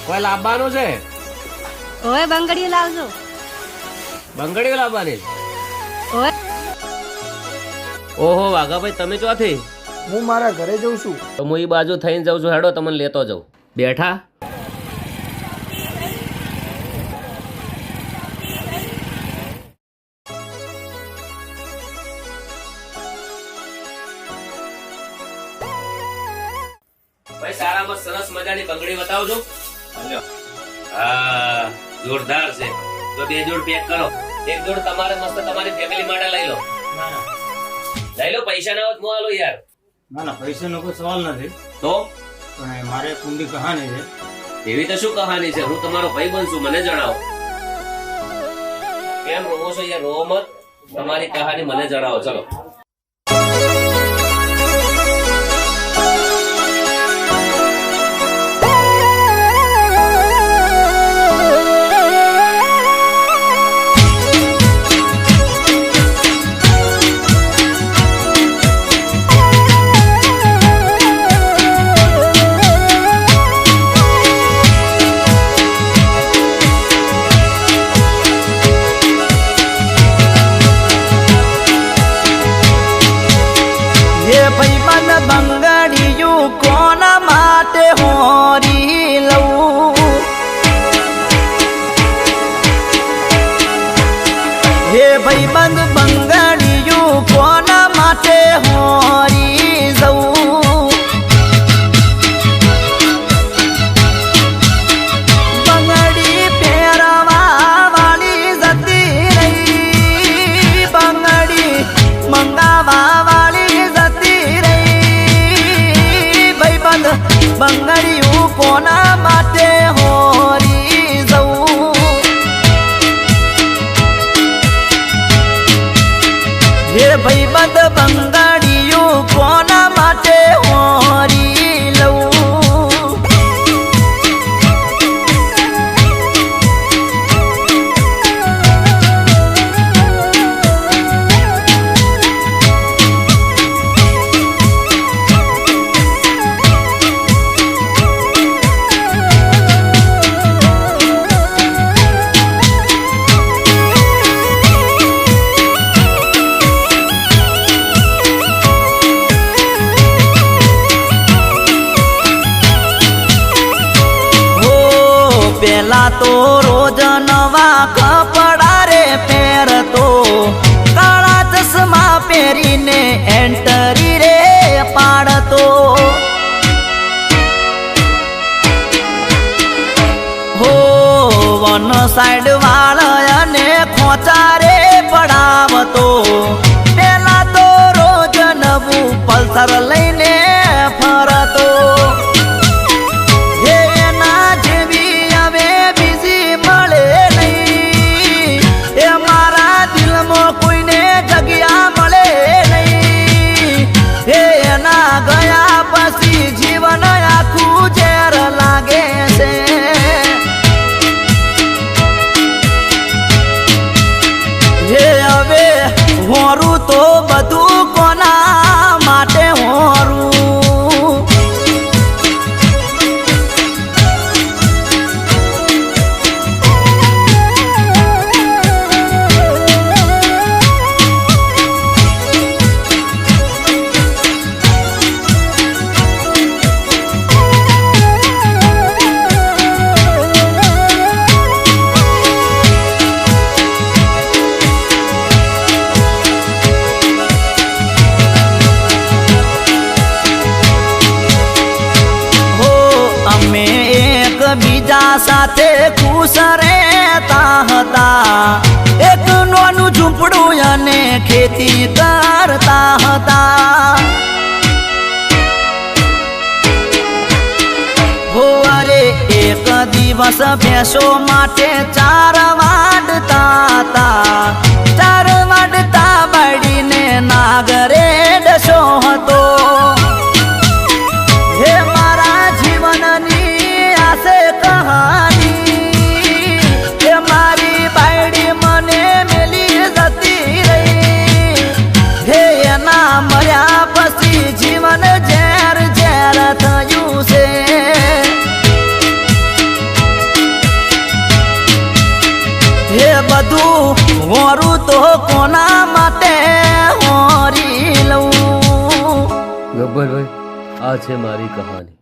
કોઈ લાવવાનું છે? ઓય બંગડીઓ લાવજો. બંગડીઓ લાવવાની? ઓય ઓહો વાઘાભાઈ, તમે ચોથી? હું મારા ઘરે જઉં છું. તો હું એ બાજુ થઈને જાઉં છું. હેડો, તમને લેતો જાઉં. બેઠા ભાઈ, સારામાં સરસ મજાની બંગડી બતાવજો. હા, જોરદાર છે. તો 2 જોડ પેક કરો. 1 જોડ તમારે મસ્ત તમારી ફેમિલી માટે લઈ લો. લઈ લો, પૈસા ના હોત હું આલો યાર. ના ના, પૈસાનો કોઈ સવાલ નથી, તો પણ મારે કુંડી કહાની છે. એવી તો શું કહાની છે? હું તમારો ભાઈ બનશું, મને જણાવો. કેમ રોવો છો યાર? રોવો મત. તમારી કહાની મને જણાવો. ચલો. બંગડીયું કોના માટે હોરી લઉં? હે ભાઈબંધ, બંગડીયું કોના માટે હોરી જવું? બંગડી પહેરવા વાળી જતી રહી, બંગડી મંગાવા વાળી જતી રહી. બંગડીયું કોના માટે હોરી જવું? હે ભાઈબંધ, બંગડીયું કોના માટે હોરી લઉં? પેલા તો રોજ નવા કપડા રે પહેરતો, કાળા ચશ્મા પહેરીને એન્ટરી રે પાડતો. હો વન સાઈડ વાળને ખોચા રે પડાવતો. પેલા તો રોજ નવું પલ્સર લઈને ફરતો. ગયા પછી જીવન આખું ઝેર લાગે છે. હે હવે હોરું તો બધું કોના માટે હોરું? બીજા સાથે ખુશ રહેતા હતા, એક નાનું ઝૂંપડું અને ખેતી કરતા હતા. હો અરે એક દિવસ ભેંસો માટે ચાર વાડતા હતા. ચાર વાડતા બાળીને નાગરે ડસો હતો. હે મારા જીવનની કહાની, એ મારી બાયડી મને મેલી જતી રહી. હે એના મર્યા પછી જીવન ઝેર ઝેર થયું છે. હે બધું હોરું તો કોના માટે હોરી લઉં. ગબ્બરભાઈ, આ છે મારી કહાની.